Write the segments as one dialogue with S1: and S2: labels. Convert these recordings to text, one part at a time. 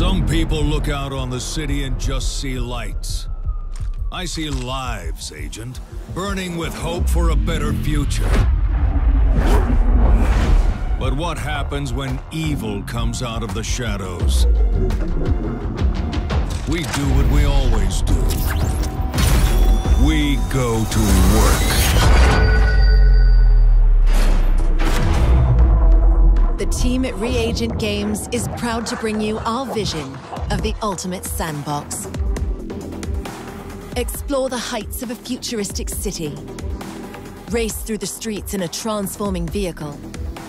S1: Some people look out on the city and just see lights. I see lives, Agent, burning with hope for a better future. But what happens when evil comes out of the shadows? We do what we always do. We go to work.
S2: The team at Reagent Games is proud to bring you our vision of the ultimate sandbox. Explore the heights of a futuristic city. Race through the streets in a transforming vehicle.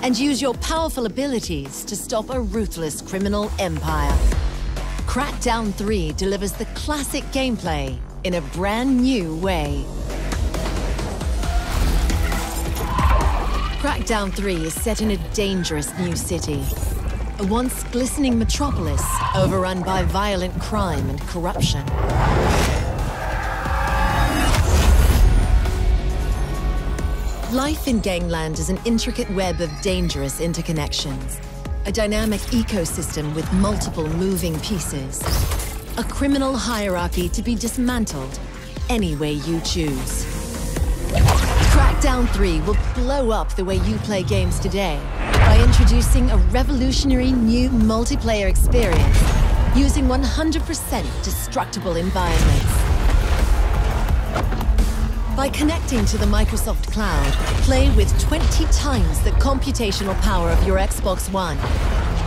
S2: And use your powerful abilities to stop a ruthless criminal empire. Crackdown 3 delivers the classic gameplay in a brand new way. Crackdown 3 is set in a dangerous new city. A once glistening metropolis overrun by violent crime and corruption. Life in Gangland is an intricate web of dangerous interconnections. A dynamic ecosystem with multiple moving pieces. A criminal hierarchy to be dismantled any way you choose. Crackdown 3 will blow up the way you play games today by introducing a revolutionary new multiplayer experience using 100% destructible environments. By connecting to the Microsoft Cloud, play with 20 times the computational power of your Xbox One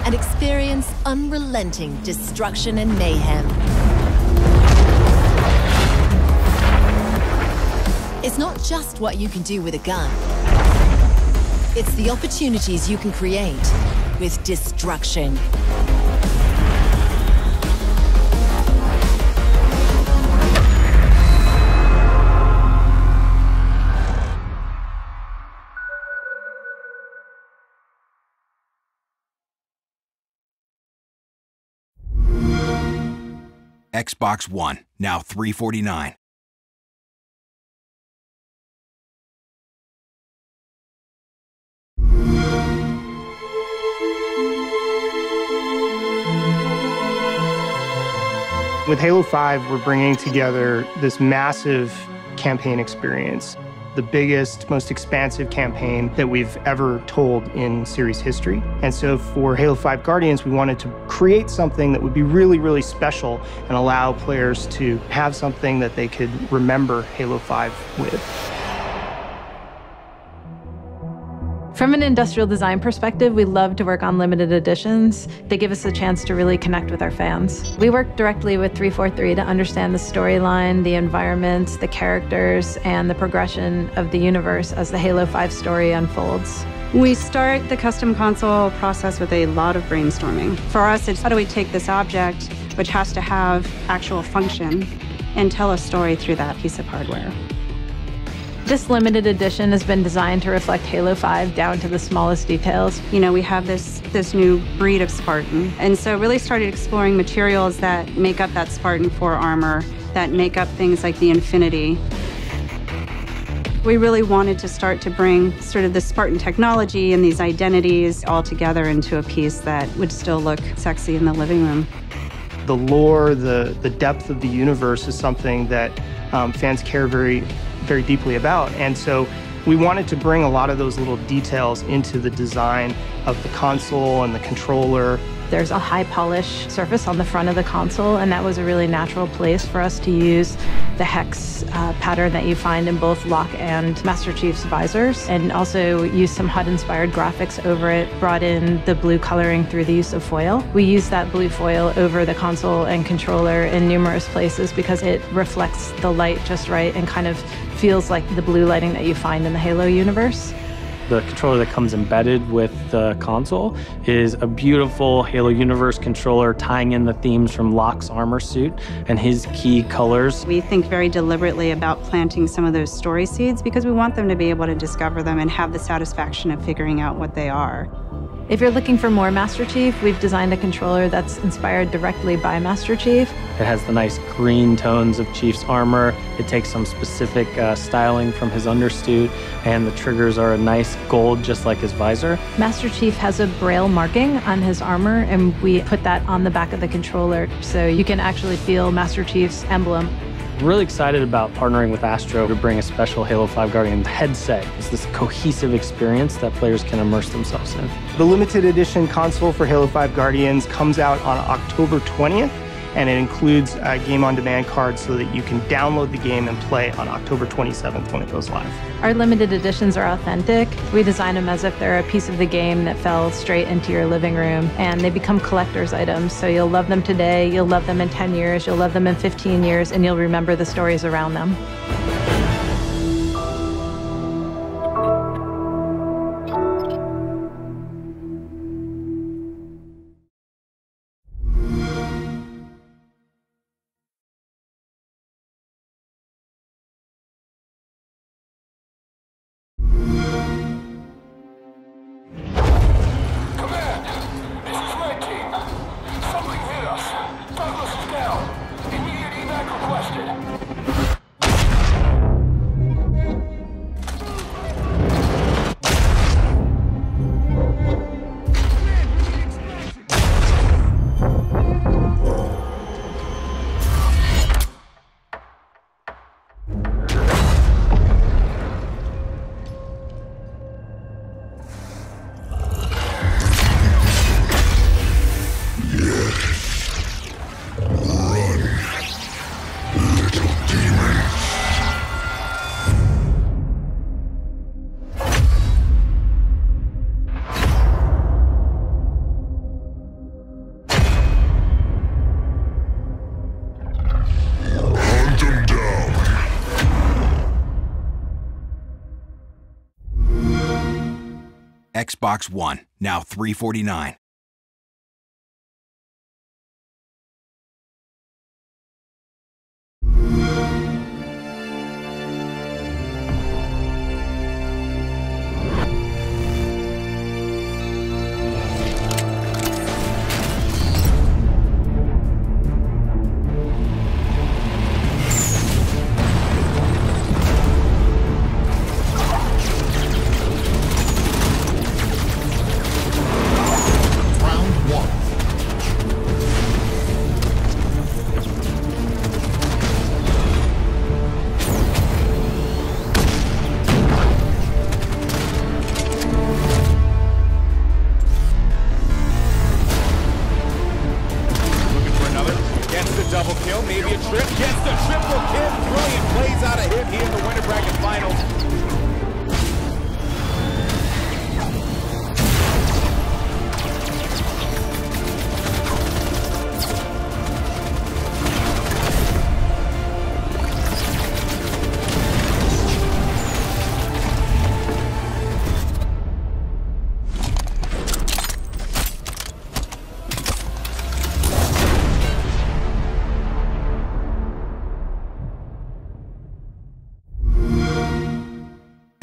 S2: and experience unrelenting destruction and mayhem. It's not just what you can do with a gun. It's the opportunities you can create with destruction.
S3: Xbox One, now $349.
S4: With Halo 5, we're bringing together this massive campaign experience, the biggest, most expansive campaign that we've ever told in series history. And so for Halo 5 Guardians, we wanted to create something that would be really, really special and allow players to have something that they could remember Halo 5 with.
S5: From an industrial design perspective, we love to work on limited editions. They give us a chance to really connect with our fans. We work directly with 343 to understand the storyline, the environment, the characters, and the progression of the universe as the Halo 5 story unfolds.
S6: We start the custom console process with a lot of brainstorming. For us, it's how do we take this object, which has to have actual function, and tell a story through that piece of hardware.
S5: This limited edition has been designed to reflect Halo 5 down to the smallest details.
S6: You know, we have this new breed of Spartan, and so really started exploring materials that make up that Spartan 4 armor, that make up things like the Infinity. We really wanted to start to bring sort of the Spartan technology and these identities all together into a piece that would still look sexy in the living room.
S4: The lore, the depth of the universe is something that fans care very deeply about. And so we wanted to bring a lot of those little details into the design of the console and the controller.
S5: There's a high polish surface on the front of the console, and that was a really natural place for us to use the hex pattern that you find in both Locke and Master Chief's visors, and also use some HUD-inspired graphics over it, brought in the blue coloring through the use of foil. We use that blue foil over the console and controller in numerous places because it reflects the light just right and kind of feels like the blue lighting that you find in the Halo universe.
S7: The controller that comes embedded with the console is a beautiful Halo Universe controller tying in the themes from Locke's armor suit and his key colors.
S6: We think very deliberately about planting some of those story seeds because we want them to be able to discover them and have the satisfaction of figuring out what they are.
S5: If you're looking for more Master Chief, we've designed a controller that's inspired directly by Master Chief.
S7: It has the nice green tones of Chief's armor. It takes some specific styling from his undersuit, and the triggers are a nice gold, just like his visor.
S5: Master Chief has a braille marking on his armor, and we put that on the back of the controller, so you can actually feel Master Chief's emblem.
S7: I'm really excited about partnering with Astro to bring a special Halo 5 Guardian headset. It's this cohesive experience that players can immerse themselves in.
S4: The limited edition console for Halo 5 Guardians comes out on October 20th, and it includes a game on demand card so that you can download the game and play on October 27th when it goes live.
S5: Our limited editions are authentic. We design them as if they're a piece of the game that fell straight into your living room, and they become collector's items. So you'll love them today, you'll love them in 10 years, you'll love them in 15 years, and you'll remember the stories around them.
S3: Xbox One, now $349.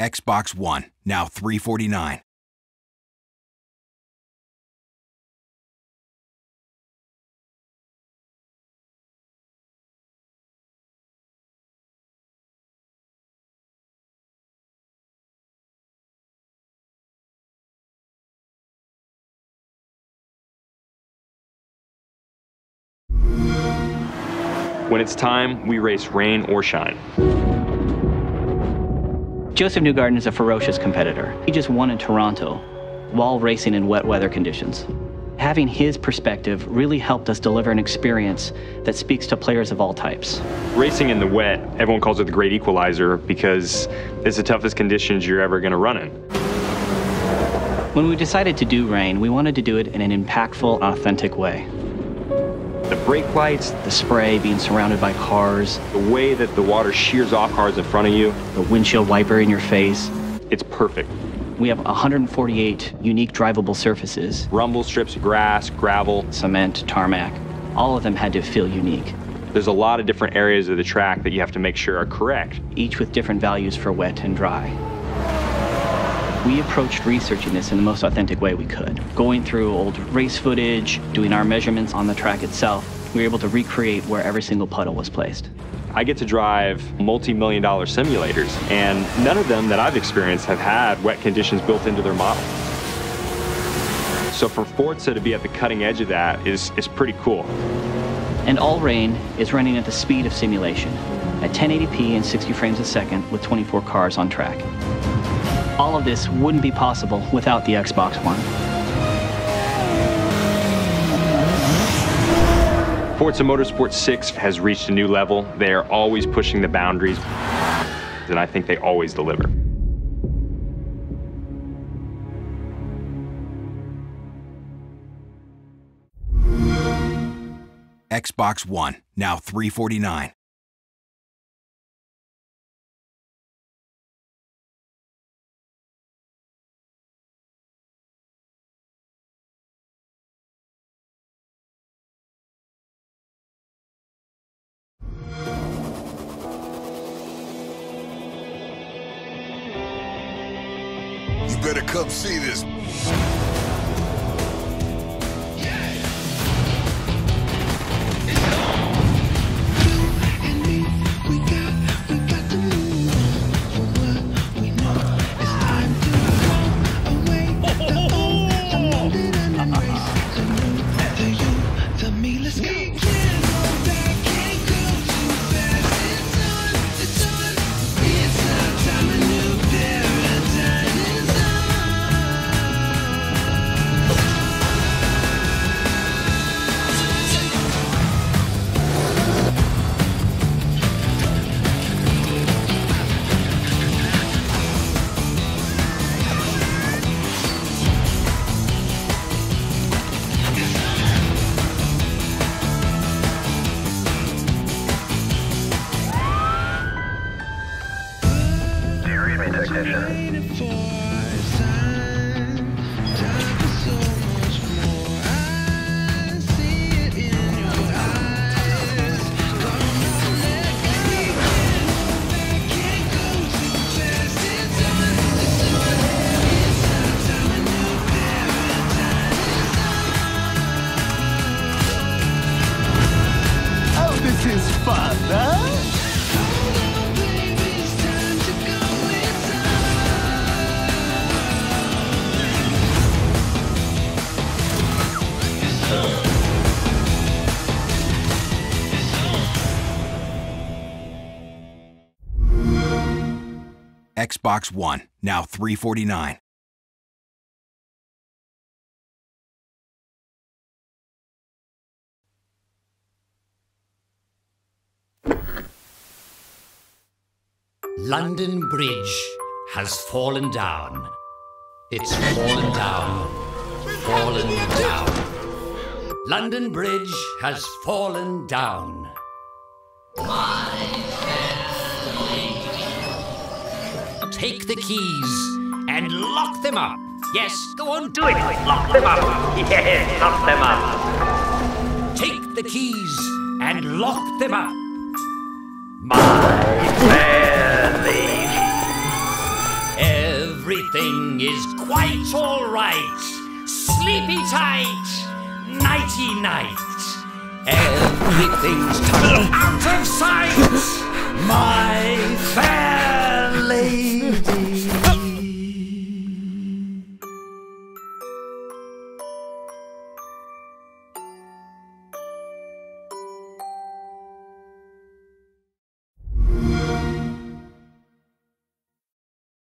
S3: Xbox One, now $349.
S8: When it's time, we race rain or shine.
S9: Joseph Newgarden is a ferocious competitor. He just won in Toronto while racing in wet weather conditions. Having his perspective really helped us deliver an experience that speaks to players of all types.
S8: Racing in the wet, everyone calls it the great equalizer because it's the toughest conditions you're ever going to run in.
S9: When we decided to do rain, we wanted to do it in an impactful, authentic way.
S8: The brake lights,
S9: The spray, being surrounded by cars,
S8: the way that the water shears off cars in front of you,
S9: the windshield wiper in your face.
S8: it's perfect.
S9: We have 148 unique drivable surfaces,
S8: Rumble strips, grass, gravel.
S9: cement, tarmac. All of them had to feel unique,
S8: There's a lot of different areas of the track that you have to make sure are correct.
S9: each with different values for wet and dry. We approached researching this in the most authentic way we could. Going through old race footage, doing our measurements on the track itself, we were able to recreate where every single puddle was placed.
S8: I get to drive multi-million-dollar simulators, and none of them that I've experienced have had wet conditions built into their model. So for Forza to be at the cutting edge of that is pretty cool.
S9: And All Rain is running at the speed of simulation, at 1080p and 60 frames a second with 24 cars on track. All of this wouldn't be possible without the Xbox One.
S8: Forza Motorsport 6 has reached a new level. They are always pushing the boundaries, and I think they always deliver.
S3: Xbox One, now $349.
S10: You better come see this.
S3: Xbox One, now $349.
S11: London Bridge has fallen down. It's fallen down, fallen down. London Bridge has fallen down. Take the keys and lock them up. Yes, go on, do it. Lock them up. Yes, lock them up. Take the keys and lock them up. My fair lady. Everything is quite all right. Sleepy tight. Nighty night. Everything's turned out of sight. My fair lady.